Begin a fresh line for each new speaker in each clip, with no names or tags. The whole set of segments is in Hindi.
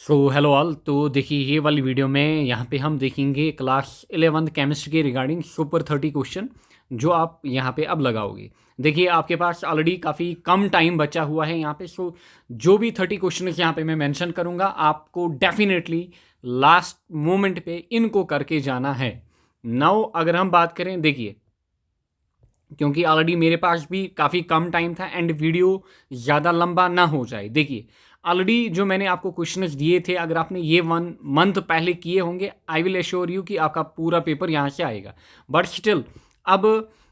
Hello all. तो देखिए, ये वाली वीडियो में यहाँ पे हम देखेंगे क्लास 11th केमिस्ट्री के रिगार्डिंग सुपर 30 क्वेश्चन जो आप यहाँ पे अब लगाओगे। देखिए, आपके पास ऑलरेडी काफ़ी कम टाइम बचा हुआ है यहाँ पे। जो भी 30 क्वेश्चन यहाँ पे मैं मेंशन करूँगा, आपको डेफिनेटली लास्ट मोमेंट पे इनको करके जाना है। नाउ अगर हम बात करें, देखिए, क्योंकि ऑलरेडी मेरे पास भी काफ़ी कम टाइम था एंड वीडियो ज़्यादा लंबा ना हो जाए। देखिए, ऑलरेडी जो मैंने आपको क्वेश्चंस दिए थे, अगर आपने ये 1 मंथ पहले किए होंगे, आई विल एश्योर यू कि आपका पूरा पेपर यहाँ से आएगा। बट स्टिल अब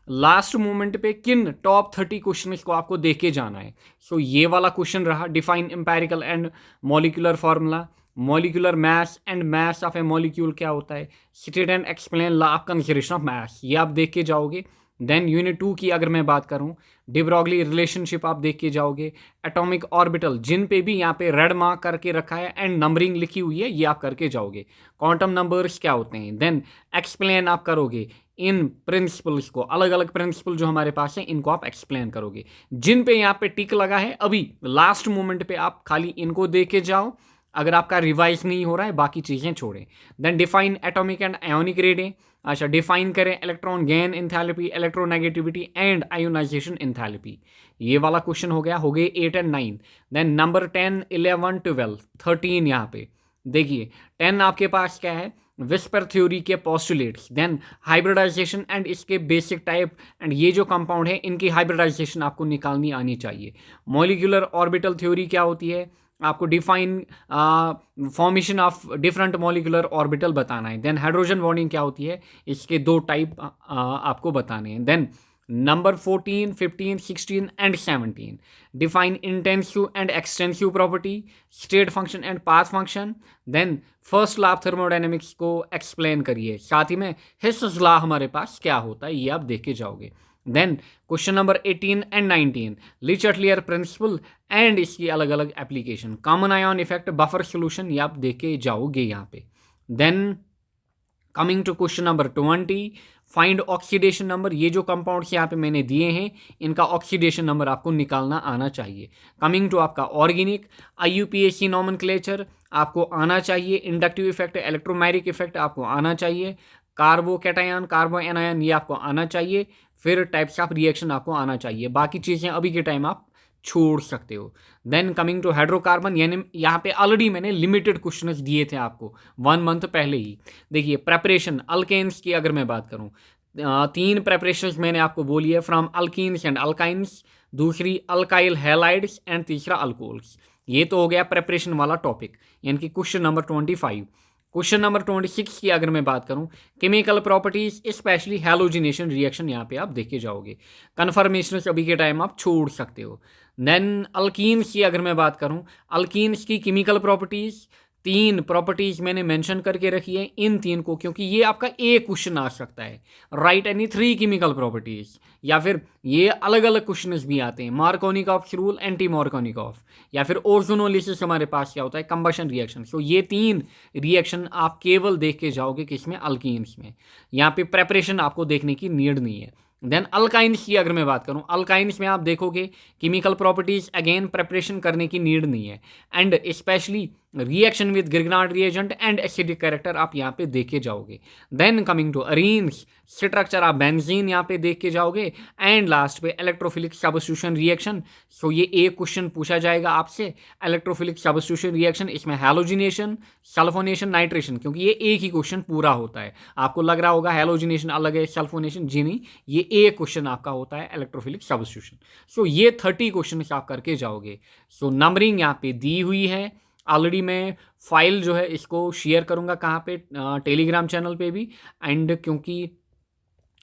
लास्ट मोमेंट पे किन टॉप 30 क्वेश्चंस को आपको देख के जाना है। ये वाला क्वेश्चन रहा, define empirical and molecular formula, molecular mass and mass of A molecule क्या होता है, state and explain law of conservation of mass, ये आप देख के जाओगे। देन यूनिट 2 की अगर मैं बात करूं, डी ब्रॉगली रिलेशनशिप आप देख के जाओगे। एटॉमिक ऑर्बिटल, जिन पे भी यहाँ पे रेड मार्क करके रखा है एंड नंबरिंग लिखी हुई है, ये आप करके जाओगे। क्वांटम नंबर्स क्या होते हैं, देन एक्सप्लेन आप करोगे इन प्रिंसिपल्स को, अलग अलग प्रिंसिपल जो हमारे पास हैं इनको आप एक्सप्लेन करोगे। जिन पे यहाँ पे टिक लगा है, अभी लास्ट मोमेंट पे आप खाली इनको देख के जाओ। अगर आपका रिवाइज नहीं हो रहा है, बाकी चीज़ें छोड़ें। Then define atomic and ionic reading, अच्छा डिफाइन करें electron gain enthalpy, electronegativity and ionization enthalpy. ये वाला क्वेश्चन हो गए 8 एंड 9। देन नंबर 10, 11, 12, 13 यहाँ पे देखिए। 10 आपके पास क्या है, विस्पर थ्योरी के पोस्टुलेट्स, देन हाइब्रिडाइजेशन एंड इसके बेसिक टाइप, एंड ये जो कंपाउंड है इनकी हाइब्रिडाइजेशन आपको निकालनी आनी चाहिए। मॉलिक्यूलर ऑर्बिटल थ्योरी क्या होती है, आपको define formation of different molecular orbital बताना है। देन हाइड्रोजन बॉन्डिंग क्या होती है, इसके 2 टाइप आपको बताने हैं। Then number 14, 15, 16 and 17, define intensive and extensive property, state function and path function. Then first law of thermodynamics को एक्सप्लेन करिए, साथ ही में हिस्स लॉ हमारे पास क्या होता है, ये आप देख के जाओगे। Then question number 18 and 19, Le Chatelier principle and इसकी अलग अलग application, common ion effect, buffer solution, ये आप देख के जाओगे यहाँ पे। Then coming to question number 20, find oxidation number. ये जो कंपाउंड्स यहाँ पे मैंने दिए हैं, इनका ऑक्सीडेशन नंबर आपको निकालना आना चाहिए। कमिंग टू आपका ऑर्गेनिक, IUPAC नॉमेनक्लेचर आपको आना चाहिए। इंडक्टिव इफेक्ट, इलेक्ट्रोमैग्नेटिक इफेक्ट आपको आना चाहिए। कार्बो कैटायन, कार्बो एनायन, ये आपको आना चाहिए। फिर टाइप्स ऑफ रिएक्शन आपको आना चाहिए। बाकी चीज़ें अभी के टाइम आप छोड़ सकते हो। देन कमिंग टू हाइड्रोकार्बन, यानी यहाँ पे ऑलरेडी मैंने लिमिटेड क्वेश्चंस दिए थे आपको 1 मंथ पहले ही। देखिए, प्रेपरेशन अल्केन्स की अगर मैं बात करूँ, 3 प्रेपरेशंस मैंने आपको बोली है, फ्रॉम अल्कीन्स एंड अल्काइन्स, दूसरी अल्काइल हैलाइड्स एंड तीसरा अल्कोहल्स। ये तो हो गया प्रेपरेशन वाला टॉपिक, यानी कि क्वेश्चन नंबर 25। क्वेश्चन नंबर 26 की अगर मैं बात करूं, chemical properties specially halogenation reaction, यहाँ पे आप देखे जाओगे। कन्फर्मेशन अभी के टाइम आप छोड़ सकते हो। देन अल्कीन्स की अगर मैं बात करूं, अल्कीन्स की केमिकल प्रॉपर्टीज, 3 प्रॉपर्टीज मैंने मेंशन करके रखी है, इन 3 को, क्योंकि ये आपका एक क्वेश्चन आ सकता है, राइट एनी 3 केमिकल प्रॉपर्टीज, या फिर ये अलग अलग क्वेश्चंस भी आते हैं, मार्कोनिकॉफ रूल, एंटी मार्कोनिकॉफ, या फिर ओजोनोलिसिस हमारे पास क्या होता है, कंबशन रिएक्शन। ये 3 रिएक्शन आप केवल देख के जाओगे किसमें, अल्कीन्स में। यहाँ पे प्रेपरेशन आपको देखने की नीड नहीं है। देन अल्काइन्स की अगर मैं बात करूं, अल्काइन्स में आप देखोगे केमिकल प्रॉपर्टीज, अगेन प्रेपरेशन करने की नीड नहीं है, and specially reaction with Grignard reagent and acidic character आप यहाँ पे देख के जाओगे। Then coming to arenes, structure of benzene यहाँ पे देख के जाओगे, एंड लास्ट पे इलेक्ट्रोफिलिक सब्स्टिट्यूशन रिएक्शन। ये एक क्वेश्चन पूछा जाएगा आपसे, इलेक्ट्रोफिलिक सब्स्टिट्यूशन रिएक्शन, इसमें हैलोजिनेशन, सल्फोनेशन, नाइट्रेशन, क्योंकि ये एक ही क्वेश्चन पूरा होता है। आपको लग रहा होगा हैलोजिनेशन अलग है, सल्फोनेशन, जी नहीं, ये एक क्वेश्चन आपका होता है इलेक्ट्रोफिलिक सब्स्टिट्यूशन। ये 30 क्वेश्चन आप करके जाओगे। नंबरिंग यहाँ पे दी हुई है ऑलरेडी। मैं फाइल जो है इसको शेयर करूंगा कहाँ पे, टेलीग्राम चैनल पे भी, एंड क्योंकि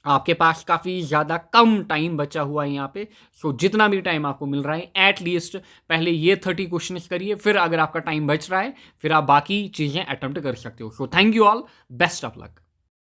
आपके पास काफ़ी ज़्यादा कम टाइम बचा हुआ है यहाँ पे, जितना भी टाइम आपको मिल रहा है एटलीस्ट पहले ये 30 क्वेश्चन करिए, फिर अगर आपका टाइम बच रहा है फिर आप बाकी चीज़ें अटेम्प्ट कर सकते हो। Thank you all, best of luck.